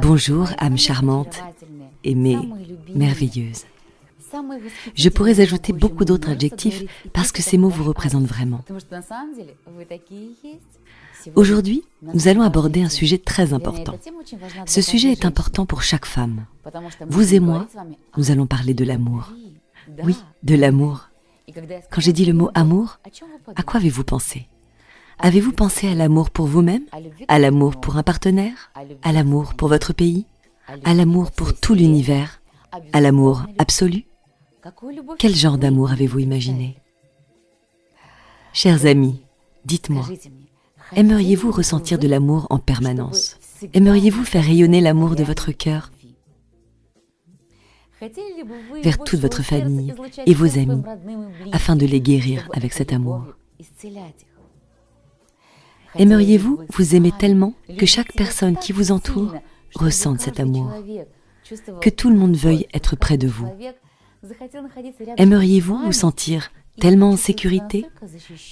Bonjour, âme charmante, aimée, merveilleuse. Je pourrais ajouter beaucoup d'autres adjectifs parce que ces mots vous représentent vraiment. Aujourd'hui, nous allons aborder un sujet très important. Ce sujet est important pour chaque femme. Vous et moi, nous allons parler de l'amour. Oui, de l'amour. Quand j'ai dit le mot amour, à quoi avez-vous pensé ? Avez-vous pensé à l'amour pour vous-même, à l'amour pour un partenaire, à l'amour pour votre pays, à l'amour pour tout l'univers, à l'amour absolu ? Quel genre d'amour avez-vous imaginé ? Chers amis, dites-moi, aimeriez-vous ressentir de l'amour en permanence ? Aimeriez-vous faire rayonner l'amour de votre cœur vers toute votre famille et vos amis, afin de les guérir avec cet amour ? Aimeriez-vous vous aimer tellement que chaque personne qui vous entoure ressente cet amour, que tout le monde veuille être près de vous ? Aimeriez-vous vous sentir tellement en sécurité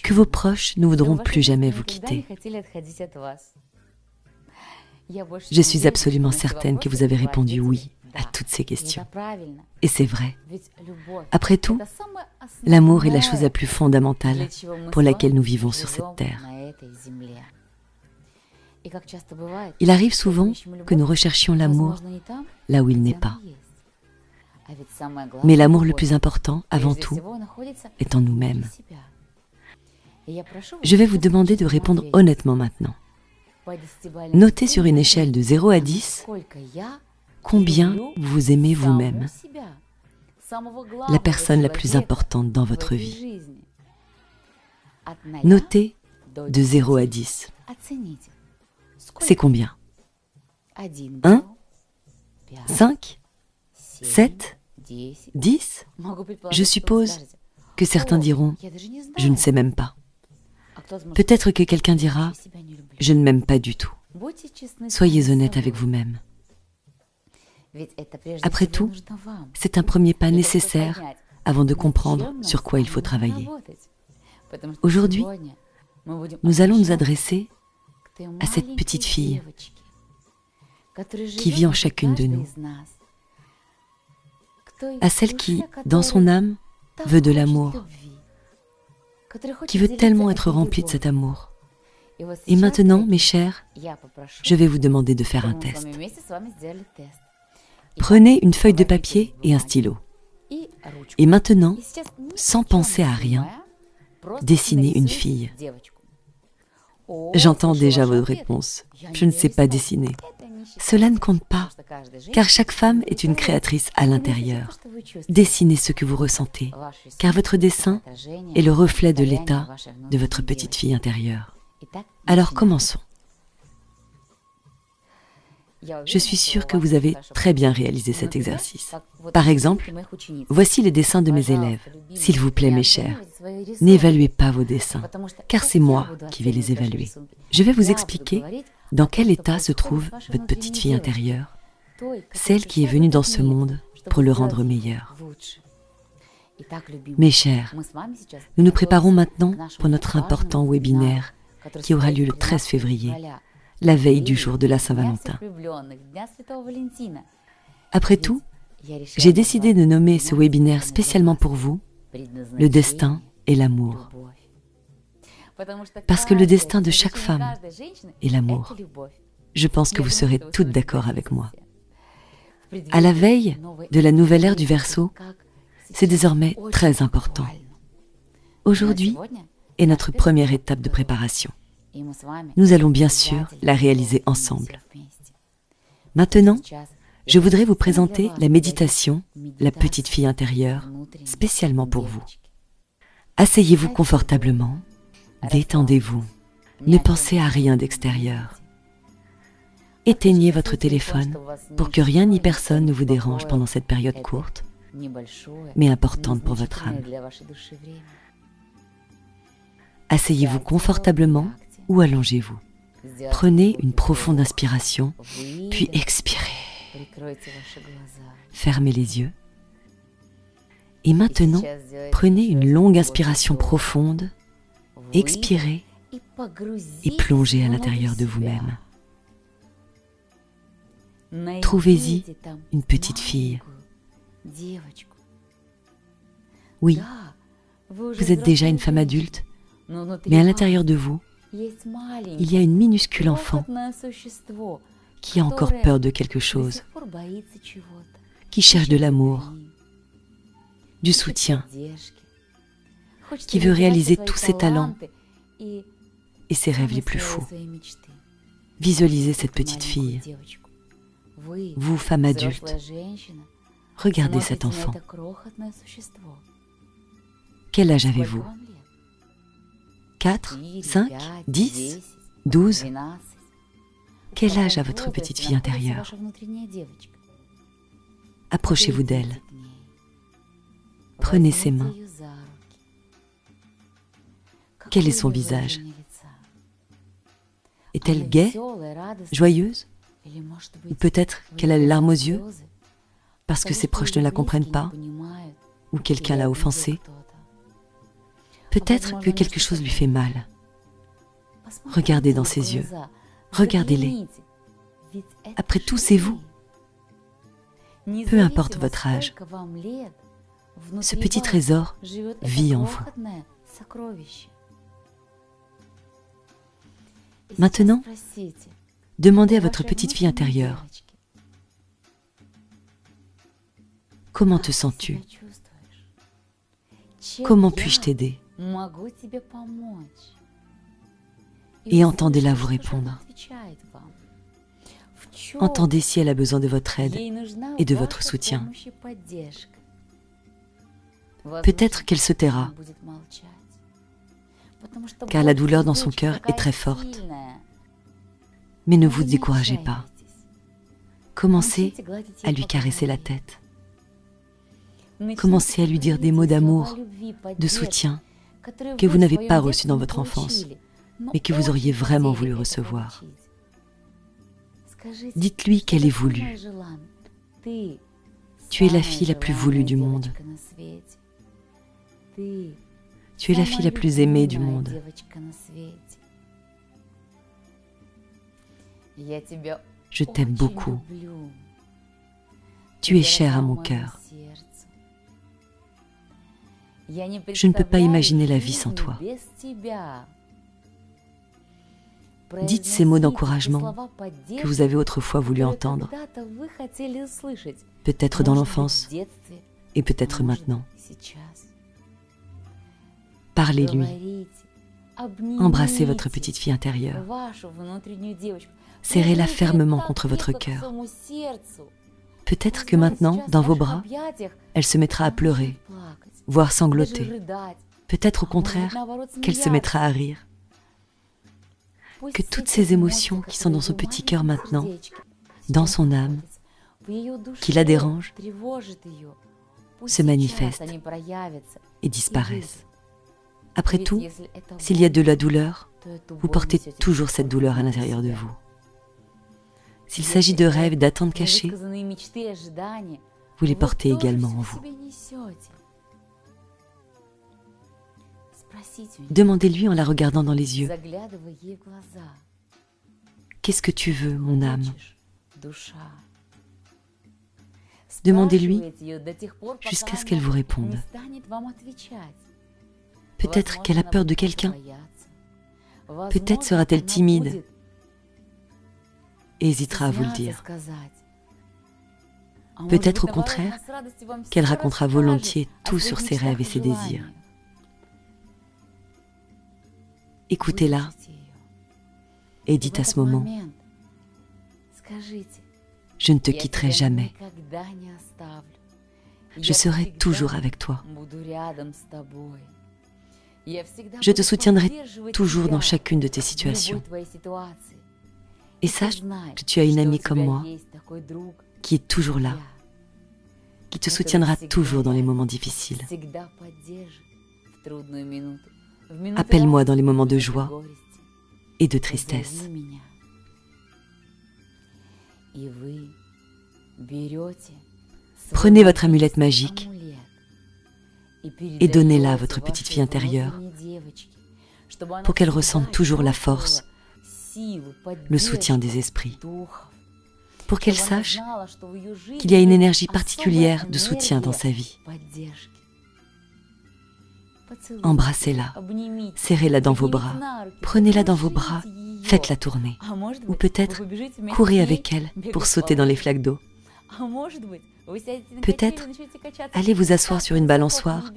que vos proches ne voudront plus jamais vous quitter ? Je suis absolument certaine que vous avez répondu oui à toutes ces questions. Et c'est vrai. Après tout, l'amour est la chose la plus fondamentale pour laquelle nous vivons sur cette terre. Il arrive souvent que nous recherchions l'amour là où il n'est pas. Mais l'amour le plus important, avant tout, est en nous-mêmes. Je vais vous demander de répondre honnêtement maintenant. Notez sur une échelle de 0 à 10 combien vous aimez vous-même, la personne la plus importante dans votre vie. Notez de 0 à 10. C'est combien ? 1 ? 5 ? 7 ? 10 ? Je suppose que certains diront « je ne sais même pas ». Peut-être que quelqu'un dira « je ne m'aime pas du tout ». Soyez honnête avec vous-même. Après tout, c'est un premier pas nécessaire avant de comprendre sur quoi il faut travailler. Aujourd'hui, nous allons nous adresser à cette petite fille qui vit en chacune de nous, à celle qui, dans son âme, veut de l'amour, qui veut tellement être remplie de cet amour. Et maintenant, mes chers, je vais vous demander de faire un test. Prenez une feuille de papier et un stylo. Et maintenant, sans penser à rien, dessinez une fille. J'entends déjà vos réponses. Je ne sais pas dessiner. Cela ne compte pas, car chaque femme est une créatrice à l'intérieur. Dessinez ce que vous ressentez, car votre dessin est le reflet de l'état de votre petite fille intérieure. Alors commençons. Je suis sûre que vous avez très bien réalisé cet exercice. Par exemple, voici les dessins de mes élèves. S'il vous plaît, mes chers, n'évaluez pas vos dessins, car c'est moi qui vais les évaluer. Je vais vous expliquer dans quel état se trouve votre petite fille intérieure, celle qui est venue dans ce monde pour le rendre meilleur. Mes chers, nous nous préparons maintenant pour notre important webinaire qui aura lieu le 13 février, la veille du jour de la Saint-Valentin. Après tout, j'ai décidé de nommer ce webinaire spécialement pour vous, le destin et l'amour. Parce que le destin de chaque femme est l'amour. Je pense que vous serez toutes d'accord avec moi. À la veille de la nouvelle ère du Verseau, c'est désormais très important. Aujourd'hui est notre première étape de préparation. Nous allons bien sûr la réaliser ensemble. Maintenant, je voudrais vous présenter la méditation « La petite fille intérieure » spécialement pour vous. Asseyez-vous confortablement, détendez-vous, ne pensez à rien d'extérieur. Éteignez votre téléphone pour que rien ni personne ne vous dérange pendant cette période courte, mais importante pour votre âme. Asseyez-vous confortablement ou allongez-vous. Prenez une profonde inspiration, puis expirez. Fermez les yeux. Et maintenant, prenez une longue inspiration profonde, expirez et plongez à l'intérieur de vous-même. trouvez-y une petite fille. Oui, vous êtes déjà une femme adulte, mais à l'intérieur de vous, il y a une minuscule enfant qui a encore peur de quelque chose, qui cherche de l'amour, du soutien, qui veut réaliser tous ses talents et ses rêves les plus fous. Visualisez cette petite fille. Vous, femme adulte, regardez cet enfant. Quel âge avez-vous? 4, 5, 10, 12? Quel âge a votre petite fille intérieure? Approchez-vous d'elle. Prenez ses mains. Quel est son visage? Est-elle gaie, joyeuse? Ou peut-être qu'elle a les larmes aux yeux parce que ses proches ne la comprennent pas ou quelqu'un l'a offensée? Peut-être que quelque chose lui fait mal. Regardez dans ses yeux. Regardez-les. Après tout, c'est vous. Peu importe votre âge, ce petit trésor vit en vous. Maintenant, demandez à votre petite fille intérieure, comment te sens-tu? Comment puis-je t'aider? Et entendez-la vous répondre. Entendez si elle a besoin de votre aide et de votre soutien. Peut-être qu'elle se taira, car la douleur dans son cœur est très forte. Mais ne vous découragez pas. Commencez à lui caresser la tête. Commencez à lui dire des mots d'amour, de soutien, que vous n'avez pas reçus dans votre enfance, mais que vous auriez vraiment voulu recevoir. Dites-lui qu'elle est voulue. Tu es la fille la plus voulue du monde. Tu es la fille la plus aimée du monde. Je t'aime beaucoup. Tu es chère à mon cœur. Je ne peux pas imaginer la vie sans toi. Dites ces mots d'encouragement que vous avez autrefois voulu entendre, peut-être dans l'enfance et peut-être maintenant. Parlez-lui. Embrassez votre petite fille intérieure. Serrez-la fermement contre votre cœur. Peut-être que maintenant, dans vos bras, elle se mettra à pleurer, voire sangloter. Peut-être au contraire qu'elle se mettra à rire. Que toutes ces émotions qui sont dans son petit cœur maintenant, dans son âme, qui la dérangent, se manifestent et disparaissent. Après tout, s'il y a de la douleur, vous portez toujours cette douleur à l'intérieur de vous. S'il s'agit de rêves et d'attentes cachées, vous les portez également en vous. Demandez-lui en la regardant dans les yeux. Qu'est-ce que tu veux, mon âme? Demandez-lui jusqu'à ce qu'elle vous réponde. Peut-être qu'elle a peur de quelqu'un. Peut-être sera-t-elle timide et hésitera à vous le dire. Peut-être au contraire qu'elle racontera volontiers tout sur ses rêves et ses désirs. Écoutez-la et dites à ce moment, je ne te quitterai jamais. Je serai toujours avec toi. Je te soutiendrai toujours dans chacune de tes situations. Et sache que tu as une amie comme moi qui est toujours là, qui te soutiendra toujours dans les moments difficiles. Appelle-moi dans les moments de joie et de tristesse. Prenez votre amulette magique et donnez-la à votre petite fille intérieure pour qu'elle ressente toujours la force, le soutien des esprits. pour qu'elle sache qu'il y a une énergie particulière de soutien dans sa vie. Embrassez-la, serrez-la dans vos bras, prenez-la dans vos bras, faites-la tourner. Ou peut-être courez avec elle pour sauter dans les flaques d'eau. Peut-être allez vous asseoir sur une balançoire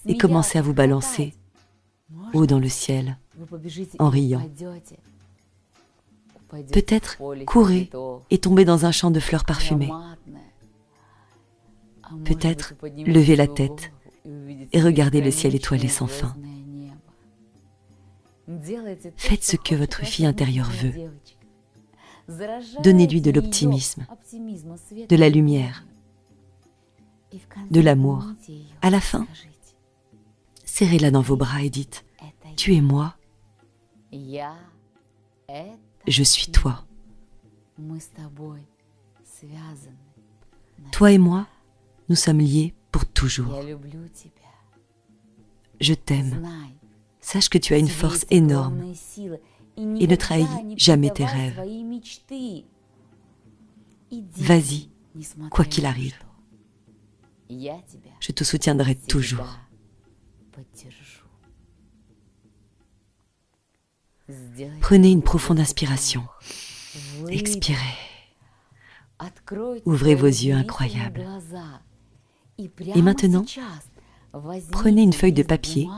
et commencez à vous balancer haut dans le ciel en riant. Peut-être courez et tombez dans un champ de fleurs parfumées. Peut-être levez la tête et regardez le ciel étoilé sans fin. Faites ce que votre fille intérieure veut. Donnez-lui de l'optimisme, de la lumière, de l'amour. À la fin, serrez-la dans vos bras et dites « Tu es moi, je suis toi. Toi et moi, nous sommes liés pour toujours. Je t'aime. Sache que tu as une force énorme et ne trahis jamais tes rêves. Vas-y, quoi qu'il arrive. Je te soutiendrai toujours. » Prenez une profonde inspiration. Expirez. Ouvrez vos yeux incroyables. Et maintenant, prenez une feuille de papier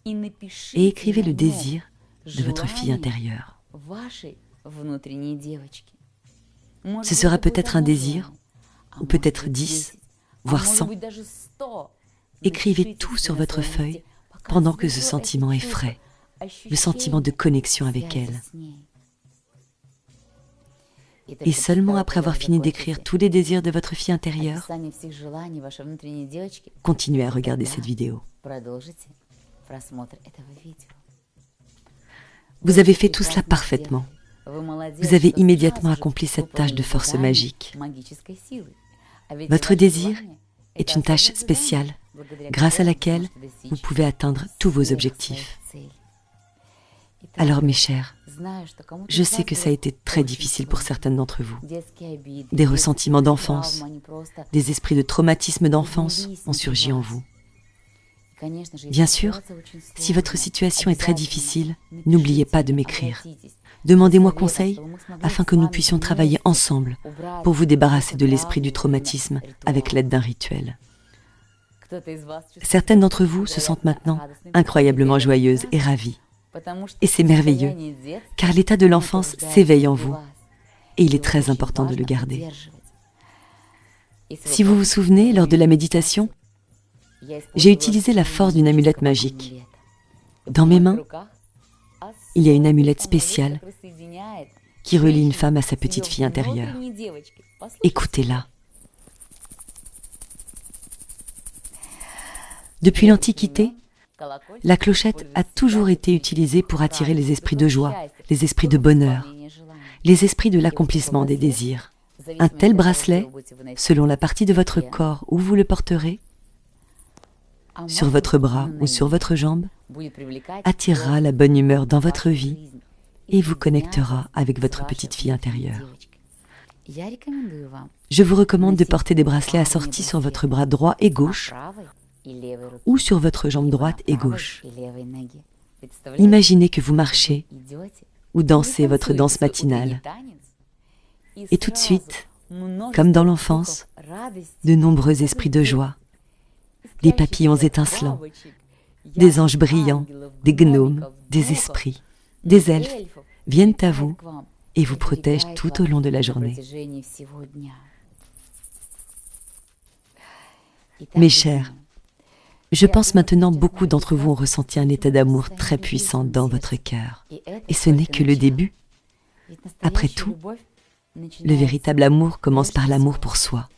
et écrivez le désir de votre fille intérieure. Ce sera peut-être un désir, ou peut-être 10, voire 100. Écrivez tout sur votre feuille pendant que ce sentiment est frais, le sentiment de connexion avec elle. Et seulement après avoir fini d'écrire tous les désirs de votre fille intérieure, continuez à regarder cette vidéo. Vous avez fait tout cela parfaitement. Vous avez immédiatement accompli cette tâche de force magique. Votre désir est une tâche spéciale, grâce à laquelle vous pouvez atteindre tous vos objectifs. Alors mes chers, je sais que ça a été très difficile pour certaines d'entre vous. Des ressentiments d'enfance, des esprits de traumatisme d'enfance ont surgi en vous. Bien sûr, si votre situation est très difficile, n'oubliez pas de m'écrire. Demandez-moi conseil afin que nous puissions travailler ensemble pour vous débarrasser de l'esprit du traumatisme avec l'aide d'un rituel. Certaines d'entre vous se sentent maintenant incroyablement joyeuses et ravies. Et c'est merveilleux, car l'état de l'enfance s'éveille en vous, et il est très important de le garder. Si vous vous souvenez, lors de la méditation, j'ai utilisé la force d'une amulette magique. Dans mes mains, il y a une amulette spéciale qui relie une femme à sa petite fille intérieure. Écoutez-la. Depuis l'Antiquité, la clochette a toujours été utilisée pour attirer les esprits de joie, les esprits de bonheur, les esprits de l'accomplissement des désirs. Un tel bracelet, selon la partie de votre corps où vous le porterez, sur votre bras ou sur votre jambe, attirera la bonne humeur dans votre vie et vous connectera avec votre petite fille intérieure. Je vous recommande de porter des bracelets assortis sur votre bras droit et gauche ou sur votre jambe droite et gauche. Imaginez que vous marchez ou dansez votre danse matinale. Et tout de suite, comme dans l'enfance, de nombreux esprits de joie, des papillons étincelants, des anges brillants, des gnomes, des esprits, des elfes viennent à vous et vous protègent tout au long de la journée. Mes chers, je pense maintenant beaucoup d'entre vous ont ressenti un état d'amour très puissant dans votre cœur. Et ce n'est que le début. Après tout, le véritable amour commence par l'amour pour soi.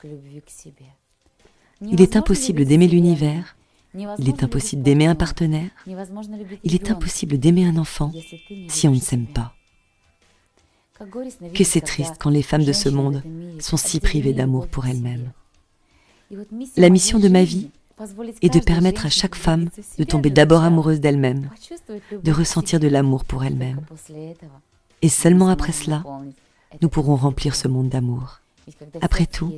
Il est impossible d'aimer l'univers, il est impossible d'aimer un partenaire, il est impossible d'aimer un enfant si on ne s'aime pas. Que c'est triste quand les femmes de ce monde sont si privées d'amour pour elles-mêmes. La mission de ma vie est de permettre à chaque femme de tomber d'abord amoureuse d'elle-même, de ressentir de l'amour pour elle-même. Et seulement après cela, nous pourrons remplir ce monde d'amour. Après tout,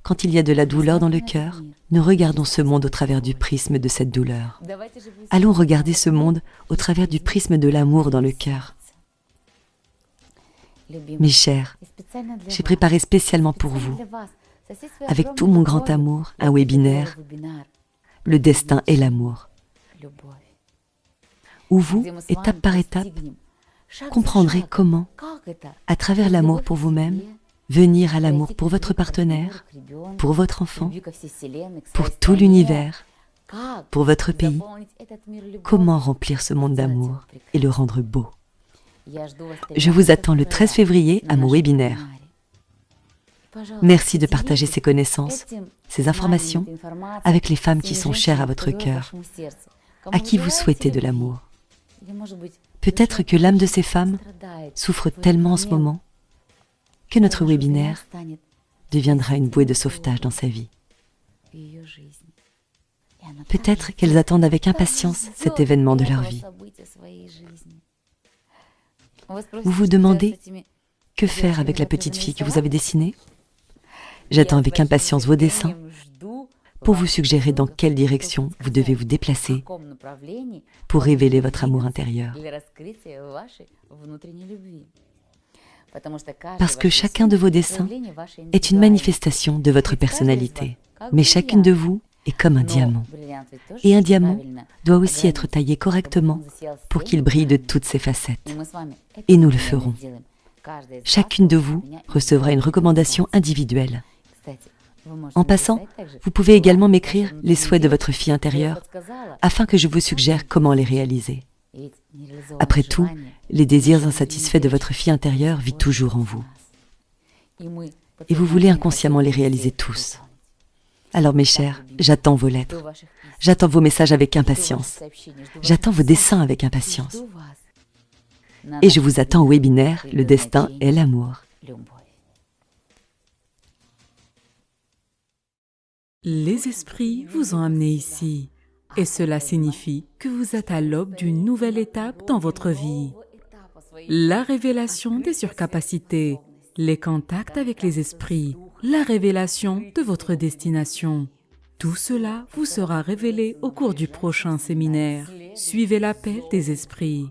quand il y a de la douleur dans le cœur, nous regardons ce monde au travers du prisme de cette douleur. Allons regarder ce monde au travers du prisme de l'amour dans le cœur. Mes chers, j'ai préparé spécialement pour vous, avec tout mon grand amour, un webinaire, Le destin et l'amour, où vous, étape par étape, comprendrez comment, à travers l'amour pour vous-même, venir à l'amour pour votre partenaire, pour votre enfant, pour tout l'univers, pour votre pays. Comment remplir ce monde d'amour et le rendre beau. Je vous attends le 13 février à mon webinaire. Merci de partager ces connaissances, ces informations avec les femmes qui sont chères à votre cœur, à qui vous souhaitez de l'amour. Peut-être que l'âme de ces femmes souffre tellement en ce moment que notre webinaire deviendra une bouée de sauvetage dans sa vie. Peut-être qu'elles attendent avec impatience cet événement de leur vie. Vous vous demandez que faire avec la petite fille que vous avez dessinée? J'attends avec impatience vos dessins pour vous suggérer dans quelle direction vous devez vous déplacer pour révéler votre amour intérieur. Parce que chacun de vos dessins est une manifestation de votre personnalité. Mais chacune de vous est comme un diamant. Et un diamant doit aussi être taillé correctement pour qu'il brille de toutes ses facettes. Et nous le ferons. Chacune de vous recevra une recommandation individuelle. En passant, vous pouvez également m'écrire les souhaits de votre fille intérieure afin que je vous suggère comment les réaliser. Après tout, les désirs insatisfaits de votre fille intérieure vivent toujours en vous. Et vous voulez inconsciemment les réaliser tous. Alors mes chers, j'attends vos lettres. J'attends vos messages avec impatience. J'attends vos dessins avec impatience. Et je vous attends au webinaire Le destin et l'amour. Les esprits vous ont amené ici. Et cela signifie que vous êtes à l'aube d'une nouvelle étape dans votre vie. La révélation des surcapacités, les contacts avec les esprits, la révélation de votre destination. Tout cela vous sera révélé au cours du prochain séminaire. Suivez l'appel des esprits.